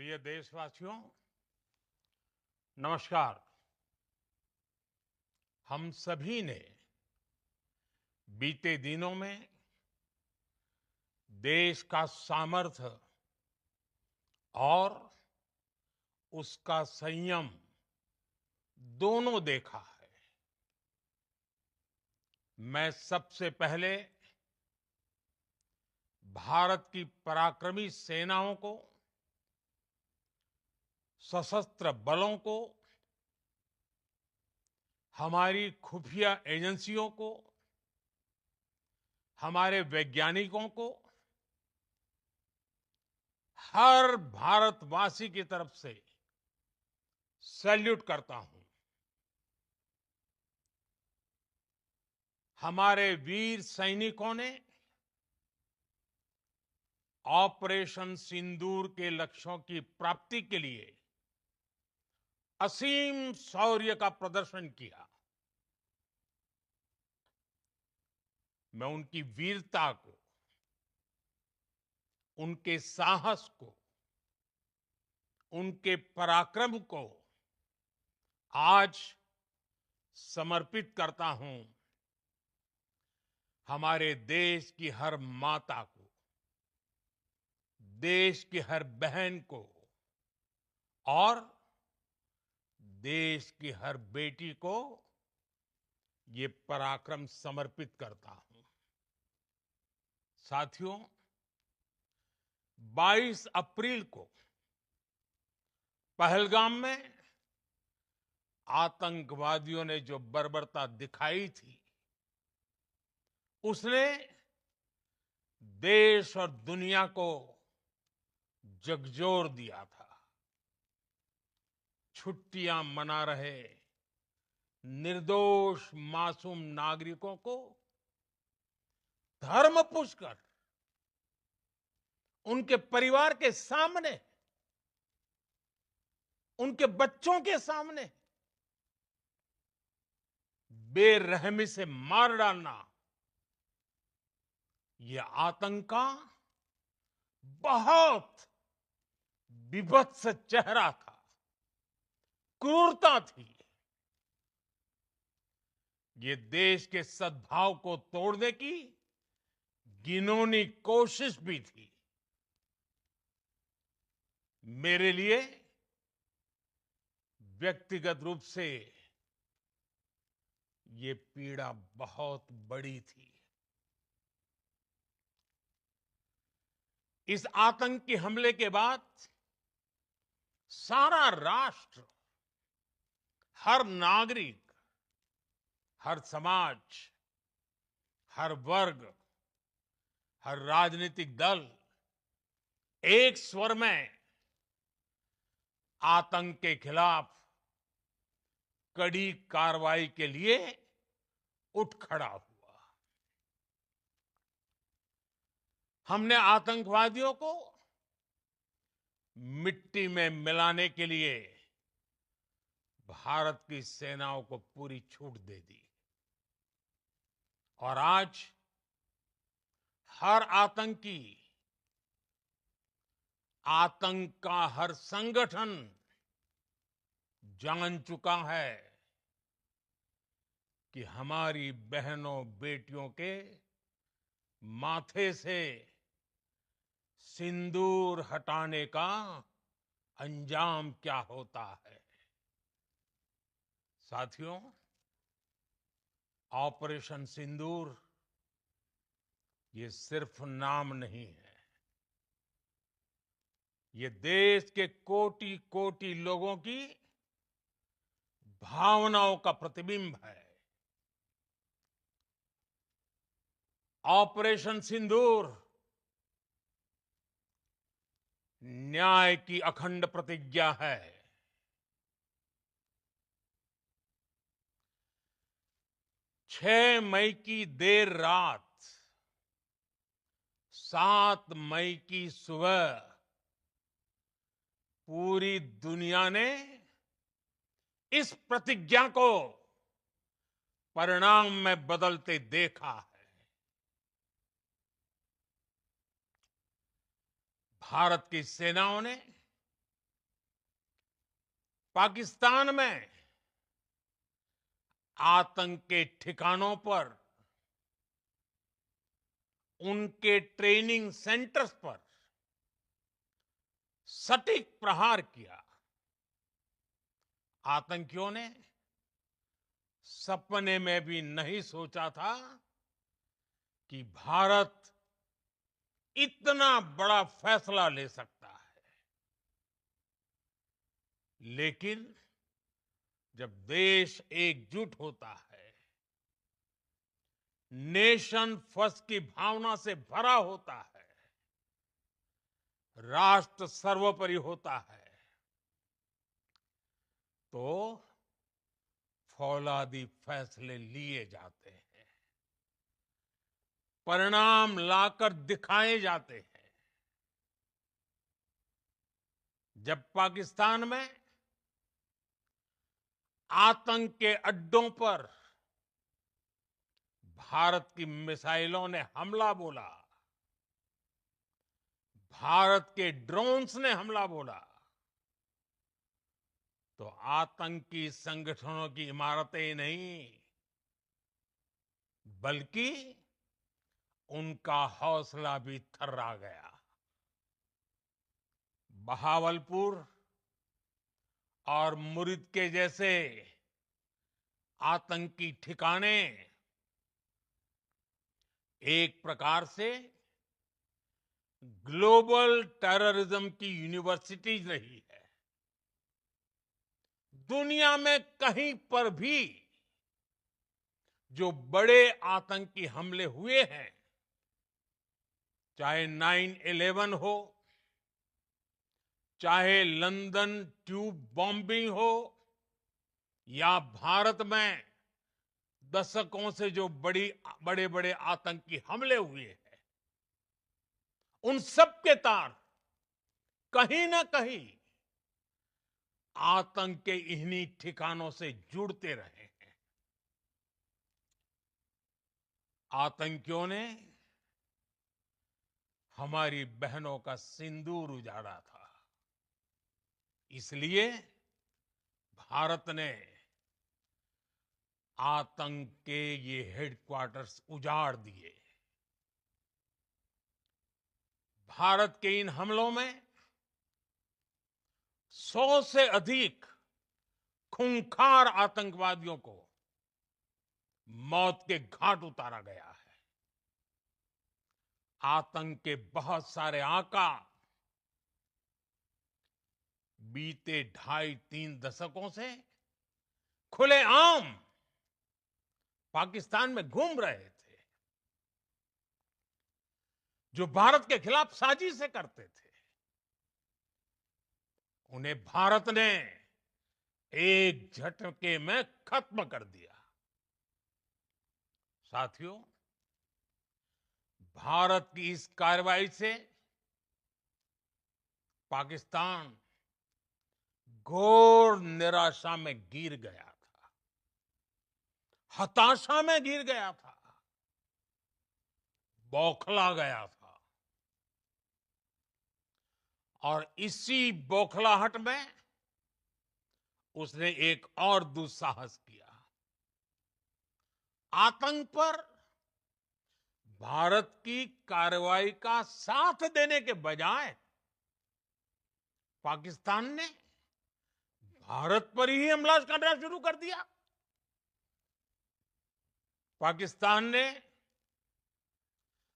प्रिय देशवासियों, नमस्कार। हम सभी ने बीते दिनों में देश का सामर्थ्य और उसका संयम दोनों देखा है। मैं सबसे पहले भारत की पराक्रमी सेनाओं को, सशस्त्र बलों को, हमारी खुफिया एजेंसियों को, हमारे वैज्ञानिकों को, हर भारतवासी की तरफ से सैल्यूट करता हूं। हमारे वीर सैनिकों ने ऑपरेशन सिंदूर के लक्ष्यों की प्राप्ति के लिए असीम शौर्य का प्रदर्शन किया। मैं उनकी वीरता को, उनके साहस को, उनके पराक्रम को आज समर्पित करता हूं हमारे देश की हर माता को, देश की हर बहन को और देश की हर बेटी को ये पराक्रम समर्पित करता हूं। साथियों, 22 अप्रैल को पहलगाम में आतंकवादियों ने जो बर्बरता दिखाई थी, उसने देश और दुनिया को झकझोर दिया था। छुट्टियां मना रहे निर्दोष मासूम नागरिकों को धर्म पूछकर उनके परिवार के सामने, उनके बच्चों के सामने बेरहमी से मार डालना, यह आतंक का बहुत बीभत्स चेहरा था, क्रूरता थी। ये देश के सद्भाव को तोड़ने की घिनौनी कोशिश भी थी। मेरे लिए व्यक्तिगत रूप से ये पीड़ा बहुत बड़ी थी। इस आतंकी हमले के बाद सारा राष्ट्र, हर नागरिक, हर समाज, हर वर्ग, हर राजनीतिक दल एक स्वर में आतंक के खिलाफ कड़ी कार्रवाई के लिए उठ खड़ा हुआ। हमने आतंकवादियों को मिट्टी में मिलाने के लिए भारत की सेनाओं को पूरी छूट दे दी और आज हर आतंकी, आतंक का हर संगठन जान चुका है कि हमारी बहनों बेटियों के माथे से सिंदूर हटाने का अंजाम क्या होता है। साथियों, ऑपरेशन सिंदूर ये सिर्फ नाम नहीं है, ये देश के कोटि कोटि लोगों की भावनाओं का प्रतिबिंब है। ऑपरेशन सिंदूर न्याय की अखंड प्रतिज्ञा है। 6 मई की देर रात, 7 मई की सुबह पूरी दुनिया ने इस प्रतिज्ञा को परिणाम में बदलते देखा है। भारत की सेनाओं ने पाकिस्तान में आतंक के ठिकानों पर, उनके ट्रेनिंग सेंटर्स पर सटीक प्रहार किया। आतंकियों ने सपने में भी नहीं सोचा था कि भारत इतना बड़ा फैसला ले सकता है। लेकिन जब देश एकजुट होता है, नेशन फर्स्ट की भावना से भरा होता है, राष्ट्र सर्वोपरि होता है, तो फौलादी फैसले लिए जाते हैं, परिणाम लाकर दिखाए जाते हैं। जब पाकिस्तान में आतंक के अड्डों पर भारत की मिसाइलों ने हमला बोला, भारत के ड्रोन्स ने हमला बोला, तो आतंकी संगठनों की इमारतें ही नहीं, बल्कि उनका हौसला भी थर्रा गया। बहावलपुर और मुरिद के जैसे आतंकी ठिकाने एक प्रकार से ग्लोबल टेररिज्म की यूनिवर्सिटीज रही है। दुनिया में कहीं पर भी जो बड़े आतंकी हमले हुए हैं, चाहे 9/11 हो, चाहे लंदन ट्यूब बॉम्बिंग हो, या भारत में दशकों से जो बड़े बड़े आतंकी हमले हुए हैं, उन सब के तार कहीं ना कहीं आतंक के इन्हीं ठिकानों से जुड़ते रहे हैं। आतंकियों ने हमारी बहनों का सिंदूर उजाड़ा था, इसलिए भारत ने आतंक के ये हेडक्वार्टर्स उजाड़ दिए। भारत के इन हमलों में 100 से अधिक खूंखार आतंकवादियों को मौत के घाट उतारा गया है। आतंक के बहुत सारे आका बीते 2.5-3 दशकों से खुलेआम पाकिस्तान में घूम रहे थे, जो भारत के खिलाफ साजिशें करते थे। उन्हें भारत ने एक झटके में खत्म कर दिया। साथियों, भारत की इस कार्रवाई से पाकिस्तान घोर निराशा में गिर गया था, हताशा में गिर गया था, बौखला गया था। और इसी बौखलाहट में उसने एक और दुस्साहस किया। आतंक पर भारत की कार्रवाई का साथ देने के बजाय पाकिस्तान ने भारत पर ही हमला करना शुरू कर दिया। पाकिस्तान ने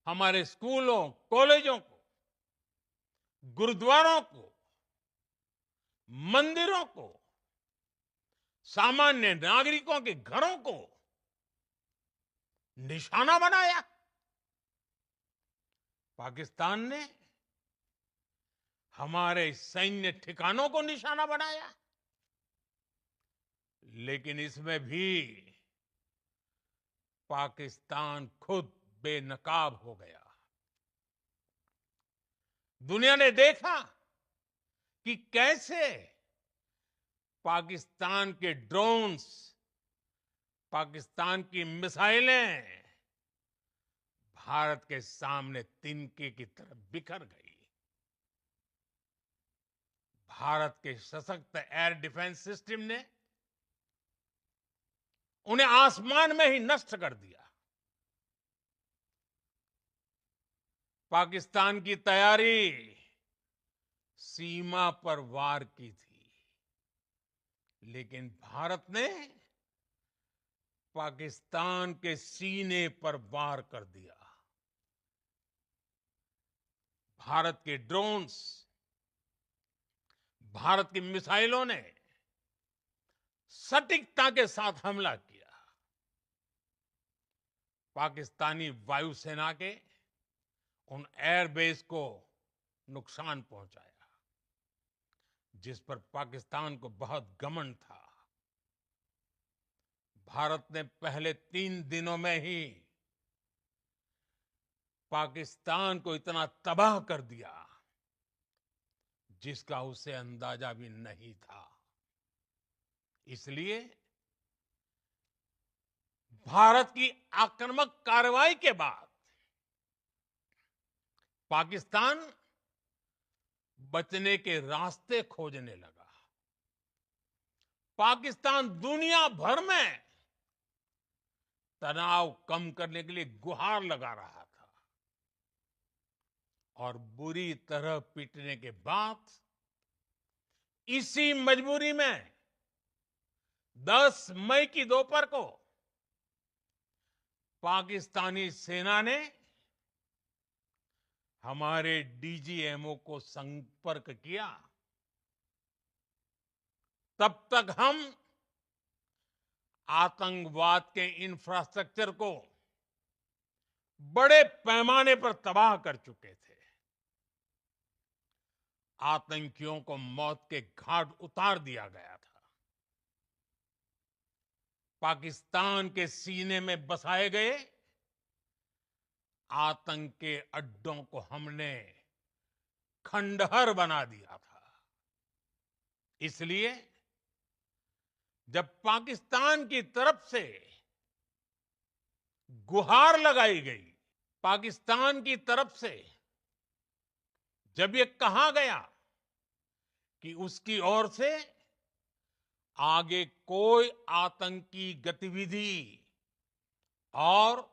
हमारे स्कूलों, कॉलेजों को, गुरुद्वारों को, मंदिरों को, सामान्य नागरिकों के घरों को निशाना बनाया। पाकिस्तान ने हमारे सैन्य ठिकानों को निशाना बनाया। लेकिन इसमें भी पाकिस्तान खुद बेनकाब हो गया। दुनिया ने देखा कि कैसे पाकिस्तान के ड्रोन्स, पाकिस्तान की मिसाइलें भारत के सामने तिनके की तरह बिखर गई। भारत के सशक्त एयर डिफेंस सिस्टम ने उन्हें आसमान में ही नष्ट कर दिया। पाकिस्तान की तैयारी सीमा पर वार की थी, लेकिन भारत ने पाकिस्तान के सीने पर वार कर दिया। भारत के ड्रोन्स, भारत की मिसाइलों ने सटीकता के साथ हमला किया। पाकिस्तानी वायुसेना के उन एयरबेस को नुकसान पहुंचाया, जिस पर पाकिस्तान को बहुत घमंड था। भारत ने पहले 3 दिनों में ही पाकिस्तान को इतना तबाह कर दिया जिसका उसे अंदाजा भी नहीं था। इसलिए भारत की आक्रामक कार्रवाई के बाद पाकिस्तान बचने के रास्ते खोजने लगा। पाकिस्तान दुनिया भर में तनाव कम करने के लिए गुहार लगा रहा था, और बुरी तरह पीटने के बाद इसी मजबूरी में 10 मई की दोपहर को पाकिस्तानी सेना ने हमारे डीजीएमओ को संपर्क किया। तब तक हम आतंकवाद के इंफ्रास्ट्रक्चर को बड़े पैमाने पर तबाह कर चुके थे। आतंकियों को मौत के घाट उतार दिया गया था। पाकिस्तान के सीने में बसाए गए आतंक के अड्डों को हमने खंडहर बना दिया था। इसलिए जब पाकिस्तान की तरफ से गुहार लगाई गई, पाकिस्तान की तरफ से जब ये कहा गया कि उसकी ओर से आगे कोई आतंकी गतिविधि और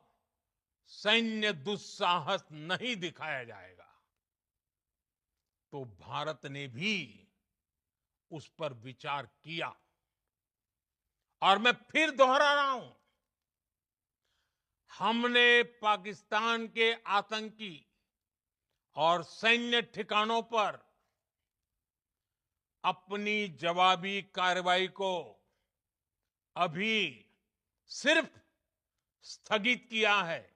सैन्य दुस्साहस नहीं दिखाया जाएगा, तो भारत ने भी उस पर विचार किया। और मैं फिर दोहरा रहा हूं, हमने पाकिस्तान के आतंकी और सैन्य ठिकानों पर अपनी जवाबी कार्रवाई को अभी सिर्फ स्थगित किया है।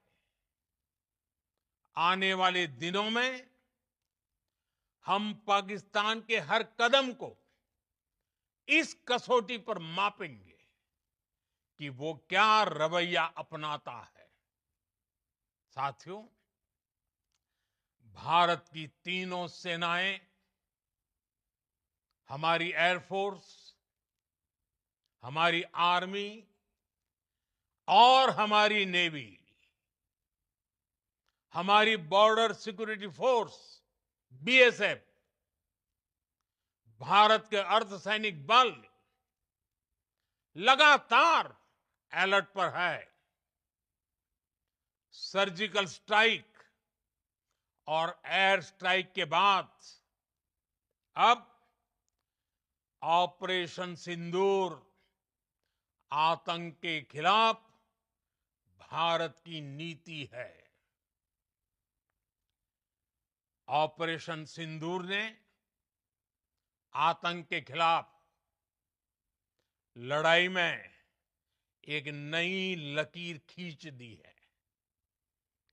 आने वाले दिनों में हम पाकिस्तान के हर कदम को इस कसौटी पर मापेंगे कि वो क्या रवैया अपनाता है। साथियों, भारत की तीनों सेनाएं, हमारी एयरफोर्स, हमारी आर्मी और हमारी नेवी, हमारी border security force BSF, Bharat के अर्धसैनिक बल लगातार अलर्ट पर है। सर्जिकल स्ट्राइक और एयर स्ट्राइक के बाद अब ऑपरेशन सिंदूर आतंक के खिलाफ भारत की नीति है। ऑपरेशन सिंदूर ने आतंक के खिलाफ लड़ाई में एक नई लकीर खींच दी है,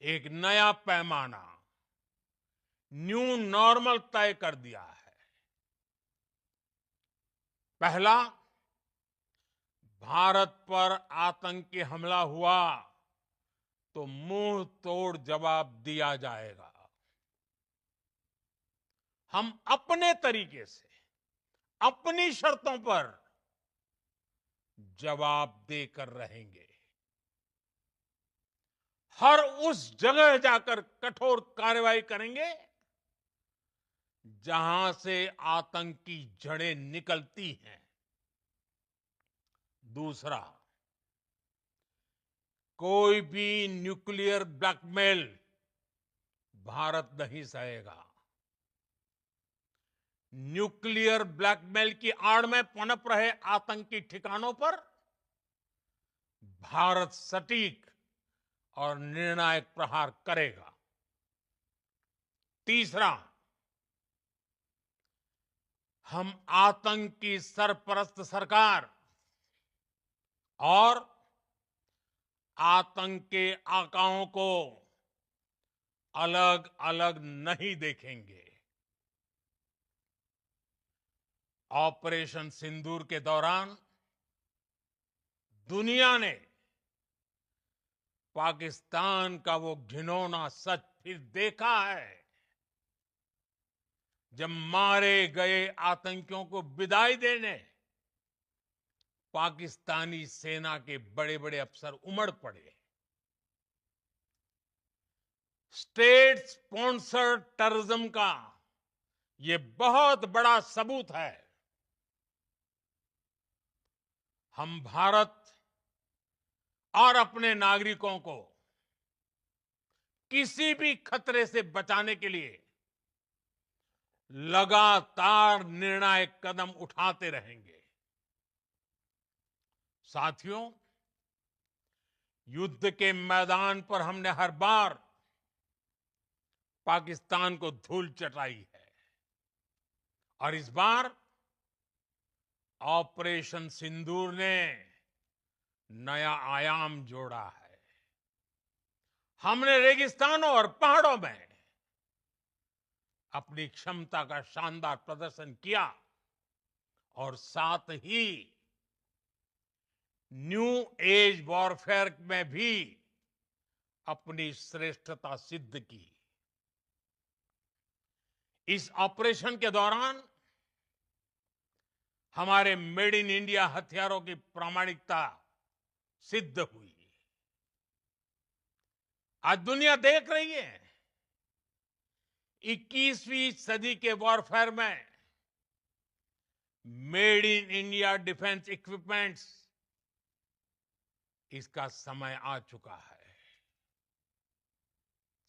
एक नया पैमाना, न्यू नॉर्मल तय कर दिया है। पहला, भारत पर आतंकी हमला हुआ तो मुंह तोड़ जवाब दिया जाएगा। हम अपने तरीके से, अपनी शर्तों पर जवाब देकर रहेंगे। हर उस जगह जाकर कठोर कार्रवाई करेंगे जहां से आतंक की जड़ें निकलती हैं। दूसरा, कोई भी न्यूक्लियर ब्लैकमेल भारत नहीं सहेगा। न्यूक्लियर ब्लैकमेल की आड़ में पनप रहे आतंकी ठिकानों पर भारत सटीक और निर्णायक प्रहार करेगा। तीसरा, हम आतंक की सरपरस्त सरकार और आतंक के आकाओं को अलग अलग नहीं देखेंगे। ऑपरेशन सिंदूर के दौरान दुनिया ने पाकिस्तान का वो घिनौना सच फिर देखा है, जब मारे गए आतंकियों को विदाई देने पाकिस्तानी सेना के बड़े बड़े अफसर उमड़ पड़े। स्टेट स्पॉन्सर्ड टेररिज्म का ये बहुत बड़ा सबूत है। हम भारत और अपने नागरिकों को किसी भी खतरे से बचाने के लिए लगातार निर्णायक कदम उठाते रहेंगे। साथियों, युद्ध के मैदान पर हमने हर बार पाकिस्तान को धूल चटाई है और इस बार ऑपरेशन सिंदूर ने नया आयाम जोड़ा है। हमने रेगिस्तानों और पहाड़ों में अपनी क्षमता का शानदार प्रदर्शन किया और साथ ही न्यू एज वॉरफेयर में भी अपनी श्रेष्ठता सिद्ध की। इस ऑपरेशन के दौरान हमारे मेड इन इंडिया हथियारों की प्रामाणिकता सिद्ध हुई। आज दुनिया देख रही है 21वीं सदी के वॉरफेयर में made in India defence equipments, इसका समय आ चुका है।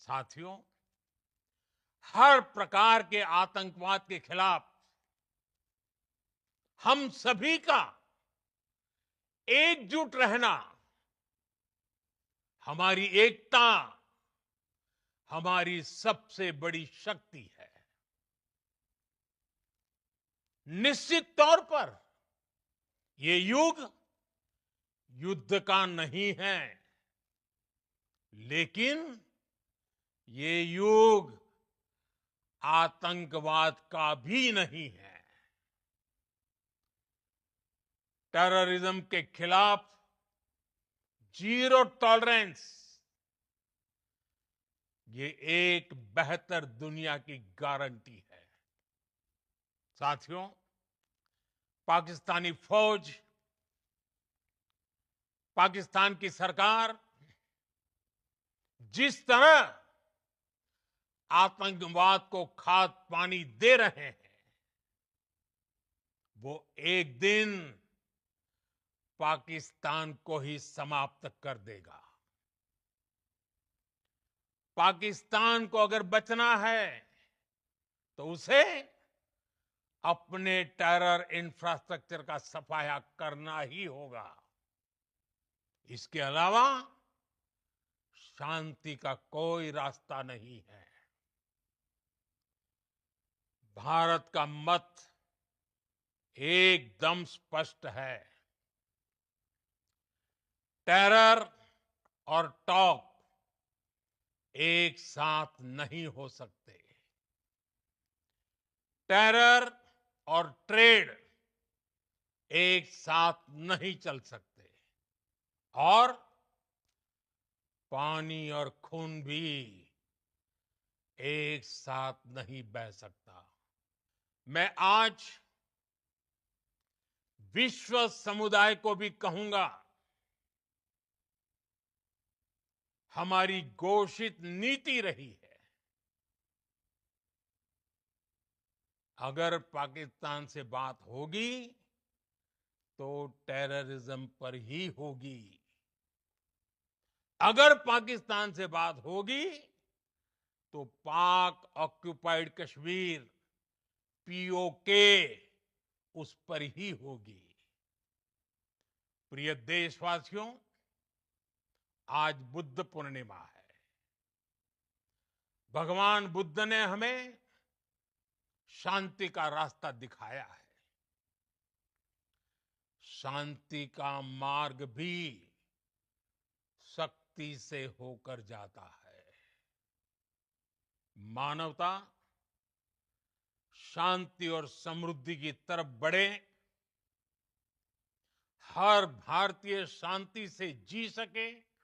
साथियों, हर प्रकार के आतंकवाद के खिलाफ हम सभी का एकजुट रहना हमारी एकता, हमारी सबसे बड़ी शक्ति है। निश्चित तौर पर ये युग युद्ध का नहीं है, लेकिन ये युग आतंकवाद का भी नहीं है। टेररिज्म के खिलाफ जीरो टॉलरेंस, ये एक बेहतर दुनिया की गारंटी है। साथियों, पाकिस्तानी फौज, पाकिस्तान की सरकार जिस तरह आतंकवाद को खाद पानी दे रहे हैं, वो एक दिन पाकिस्तान को ही समाप्त कर देगा। पाकिस्तान को अगर बचना है तो उसे अपने टेरर इंफ्रास्ट्रक्चर का सफाया करना ही होगा। इसके अलावा शांति का कोई रास्ता नहीं है। भारत का मत एकदम स्पष्ट है। टेरर और टॉक एक साथ नहीं हो सकते। टेरर और ट्रेड एक साथ नहीं चल सकते और पानी और खून भी एक साथ नहीं बह सकता। मैं आज विश्व समुदाय को भी कहूंगा, हमारी घोषित नीति रही है अगर पाकिस्तान से बात होगी तो टेररिज्म पर ही होगी। अगर पाकिस्तान से बात होगी तो पाक ऑक्युपाइड कश्मीर पीओके उस पर ही होगी। प्रिय देशवासियों, आज बुद्ध पूर्णिमा है। भगवान बुद्ध ने हमें शांति का रास्ता दिखाया है। शांति का मार्ग भी शक्ति से होकर जाता है। मानवता शांति और समृद्धि की तरफ बढ़े, हर भारतीय शांति से जी सके,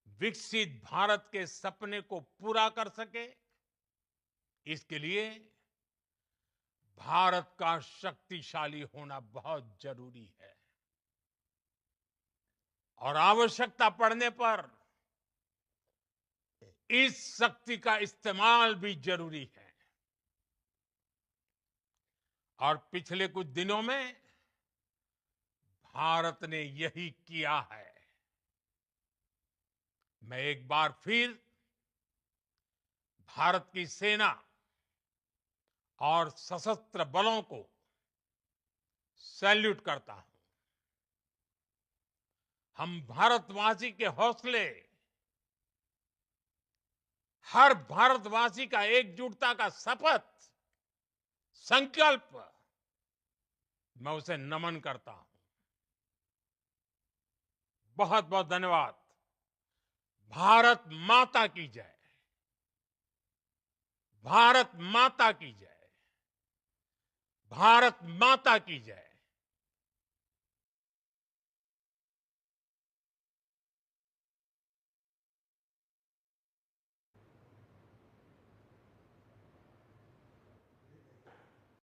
विकसित भारत के सपने को पूरा कर सके, इसके लिए भारत का शक्तिशाली होना बहुत जरूरी है। और आवश्यकता पड़ने पर इस शक्ति का इस्तेमाल भी जरूरी है। और पिछले कुछ दिनों में भारत ने यही किया है। मैं एक बार फिर भारत की सेना और सशस्त्र बलों को सैल्यूट करता हूं। हम भारतवासी के हौसले, हर भारतवासी का एकजुटता का शपथ, संकल्प, मैं उसे नमन करता हूं। बहुत बहुत धन्यवाद। भारत माता की जय। भारत माता की जय। भारत माता की जय।